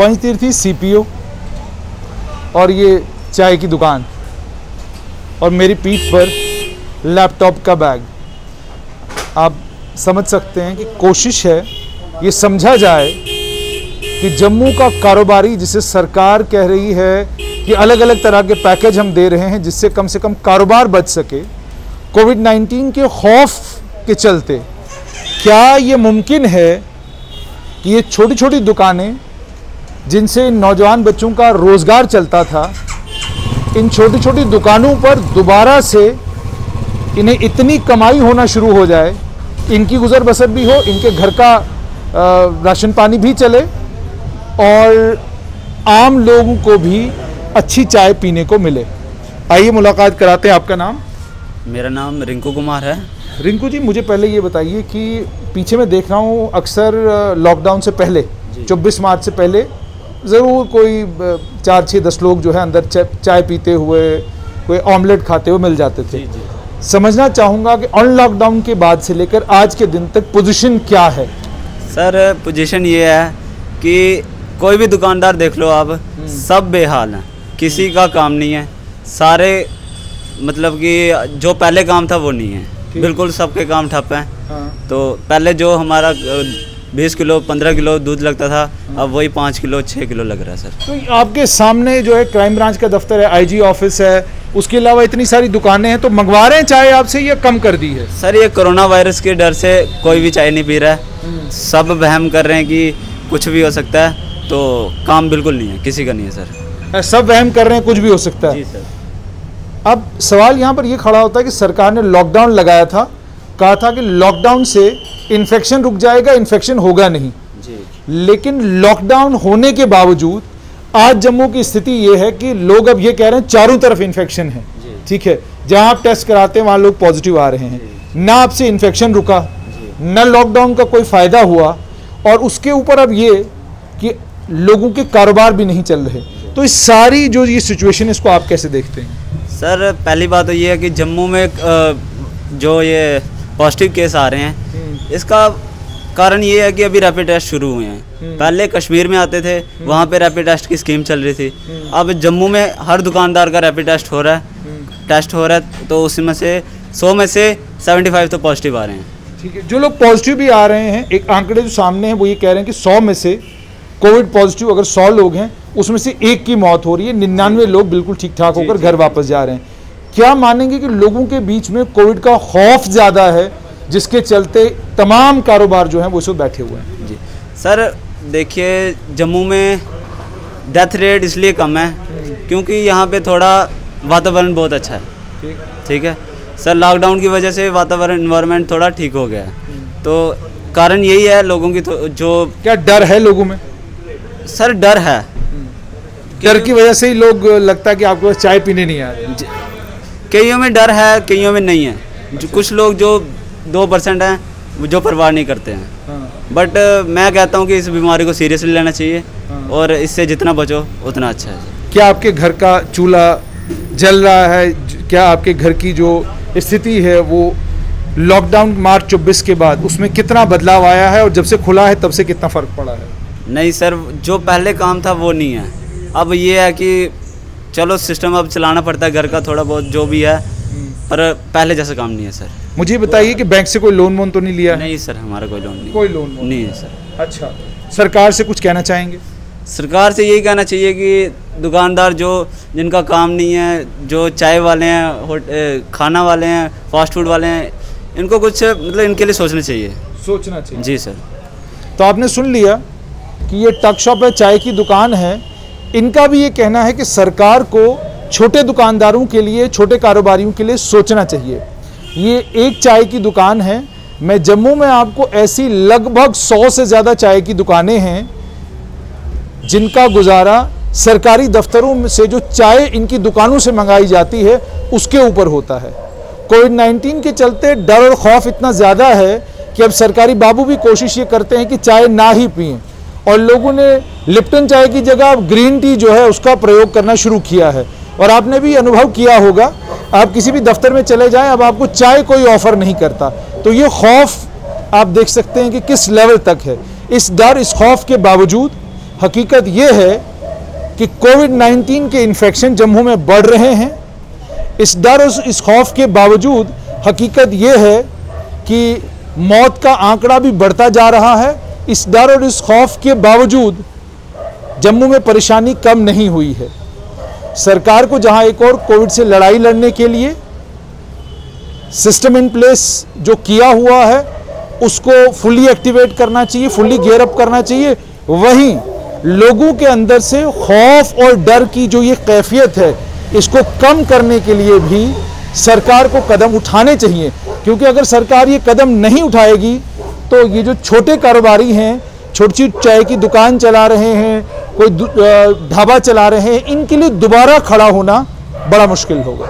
Panchtirthi CPO और ये चाय की दुकान और मेरी पीठ पर लैपटॉप का बैग। आप समझ सकते हैं कि कोशिश है ये समझा जाए कि जम्मू का कारोबारी, जिसे सरकार कह रही है कि अलग अलग तरह के पैकेज हम दे रहे हैं जिससे कम से कम कारोबार बच सके, कोविड-19 के खौफ के चलते क्या ये मुमकिन है कि ये छोटी छोटी दुकानें जिनसे इन नौजवान बच्चों का रोज़गार चलता था, इन छोटी छोटी दुकानों पर दोबारा से इन्हें इतनी कमाई होना शुरू हो जाए, इनकी गुजर बसर भी हो, इनके घर का राशन पानी भी चले और आम लोगों को भी अच्छी चाय पीने को मिले। आइए मुलाकात कराते हैं। आपका नाम? मेरा नाम रिंकू कुमार है। रिंकू जी, मुझे पहले ये बताइए कि पीछे मैं देख रहा हूँ अक्सर लॉकडाउन से पहले 24 मार्च से पहले ज़रूर कोई 4-6-10 लोग जो है अंदर चाय पीते हुए, कोई ऑमलेट खाते हुए मिल जाते थे। समझना चाहूँगा कि ऑन लॉकडाउन के बाद से लेकर आज के दिन तक पोजीशन क्या है? सर पोजीशन ये है कि कोई भी दुकानदार देख लो आप, सब बेहाल हैं, किसी का काम नहीं है। सारे मतलब कि जो पहले काम था वो नहीं है, बिल्कुल सबके काम ठप हैं। हाँ। तो पहले जो हमारा 20 किलो 15 किलो दूध लगता था, अब वही 5 किलो 6 किलो लग रहा है सर। तो आपके सामने जो है क्राइम ब्रांच का दफ्तर है, आईजी ऑफिस है, उसके अलावा इतनी सारी दुकानें हैं, तो मंगवा रहे हैं चाय आपसे या कम कर दी है? सर ये कोरोना वायरस के डर से कोई भी चाय नहीं पी रहा है, सब वहम कर रहे हैं कि कुछ भी हो सकता है, तो काम बिल्कुल नहीं है, किसी का नहीं है सर। सब वहम कर रहे हैं, कुछ भी हो सकता है। जी सर। अब सवाल यहाँ पर ये खड़ा होता है कि सरकार ने लॉकडाउन लगाया था, कहा था कि लॉकडाउन से इन्फेक्शन रुक जाएगा, इन्फेक्शन होगा नहीं जी। लेकिन लॉकडाउन होने के बावजूद आज जम्मू की स्थिति ये है कि लोग अब ये कह रहे हैं चारों तरफ इन्फेक्शन है। ठीक है, जहां आप टेस्ट कराते हैं वहां लोग पॉजिटिव आ रहे हैं, ना आपसे इन्फेक्शन रुका, ना लॉकडाउन का कोई फायदा हुआ, और उसके ऊपर अब ये कि लोगों के कारोबार भी नहीं चल रहे। तो इस सारी जो ये सिचुएशन है, इसको आप कैसे देखते हैं? सर पहली बात तो ये है कि जम्मू में जो ये पॉजिटिव केस आ रहे हैं, इसका कारण ये है कि अभी रैपिड टेस्ट शुरू हुए हैं। पहले कश्मीर में आते थे, वहाँ पे रैपिड टेस्ट की स्कीम चल रही थी। अब जम्मू में हर दुकानदार का रैपिड टेस्ट हो रहा है, तो उसमें से 100 में से 75 तो पॉजिटिव आ रहे हैं। ठीक है, जो लोग पॉजिटिव भी आ रहे हैं, एक आंकड़े जो सामने हैं वो ये कह रहे हैं कि 100 में से कोविड पॉजिटिव अगर 100 लोग हैं, उसमें से एक की मौत हो रही है, 99 लोग बिल्कुल ठीक ठाक होकर घर वापस जा रहे हैं। क्या मानेंगे कि लोगों के बीच में कोविड का खौफ ज़्यादा है, जिसके चलते तमाम कारोबार जो हैं वो इस वक्त बैठे हुए हैं? जी सर, देखिए जम्मू में डेथ रेट इसलिए कम है क्योंकि यहाँ पे थोड़ा वातावरण बहुत अच्छा है। ठीक है सर, लॉकडाउन की वजह से वातावरण इन्वायरमेंट थोड़ा ठीक हो गया है, तो कारण यही है लोगों की जो क्या डर है लोगों में? सर डर है, डर की वजह से ही लोग लगता है कि आपके पास चाय पीने नहीं आ रहे। कईयों में डर है, कईयों में नहीं है। कुछ लोग जो 2% हैं जो परवाह नहीं करते हैं। हाँ। बट मैं कहता हूँ कि इस बीमारी को सीरियसली लेना चाहिए। हाँ। और इससे जितना बचो उतना अच्छा है। क्या आपके घर का चूल्हा जल रहा है? क्या आपके घर की जो स्थिति है वो लॉकडाउन मार्च 24 के बाद उसमें कितना बदलाव आया है, और जब से खुला है तब से कितना फ़र्क पड़ा है? नहीं सर, जो पहले काम था वो नहीं है। अब ये है कि चलो सिस्टम अब चलाना पड़ता है घर का थोड़ा बहुत जो भी है, पर पहले जैसा काम नहीं है सर। मुझे बताइए कि बैंक से कोई लोन वोन तो नहीं लिया? नहीं सर, हमारा कोई लोन नहीं। कोई लोन नहीं है सर। अच्छा, सरकार से कुछ कहना चाहेंगे? सरकार से यही कहना चाहिए कि दुकानदार जिनका काम नहीं है, जो चाय वाले हैं, खाना वाले हैं, फास्ट फूड वाले हैं, इनको कुछ मतलब इनके लिए सोचना चाहिए। जी सर। तो आपने सुन लिया कि ये टक शॉप है, चाय की दुकान है, इनका भी ये कहना है कि सरकार को छोटे दुकानदारों के लिए, छोटे कारोबारियों के लिए सोचना चाहिए। ये एक चाय की दुकान है, मैं जम्मू में आपको ऐसी लगभग 100 से ज़्यादा चाय की दुकानें हैं जिनका गुजारा सरकारी दफ्तरों से जो चाय इनकी दुकानों से मंगाई जाती है उसके ऊपर होता है। कोविड-19 के चलते डर और खौफ इतना ज़्यादा है कि अब सरकारी बाबू भी कोशिश ये करते हैं कि चाय ना ही पिएं, और लोगों ने लिप्टन चाय की जगह अब ग्रीन टी जो है उसका प्रयोग करना शुरू किया है। और आपने भी अनुभव किया होगा, आप किसी भी दफ्तर में चले जाएं, अब आपको चाय कोई ऑफर नहीं करता। तो ये खौफ आप देख सकते हैं कि किस लेवल तक है। इस डर, इस खौफ के बावजूद हकीकत ये है कि कोविड-19 के इन्फेक्शन जम्मू में बढ़ रहे हैं। इस डर और इस खौफ के बावजूद हकीकत ये है कि मौत का आंकड़ा भी बढ़ता जा रहा है। इस डर और इस खौफ के बावजूद जम्मू में परेशानी कम नहीं हुई है। सरकार को जहां एक और कोविड से लड़ाई लड़ने के लिए सिस्टम इन प्लेस जो किया हुआ है उसको फुली एक्टिवेट करना चाहिए, फुली गियर अप करना चाहिए, वहीं लोगों के अंदर से खौफ और डर की जो ये कैफियत है इसको कम करने के लिए भी सरकार को कदम उठाने चाहिए। क्योंकि अगर सरकार ये कदम नहीं उठाएगी तो ये जो छोटे कारोबारी हैं, छोटी चाय की दुकान चला रहे हैं, कोई ढाबा चला रहे हैं, इनके लिए दोबारा खड़ा होना बड़ा मुश्किल होगा।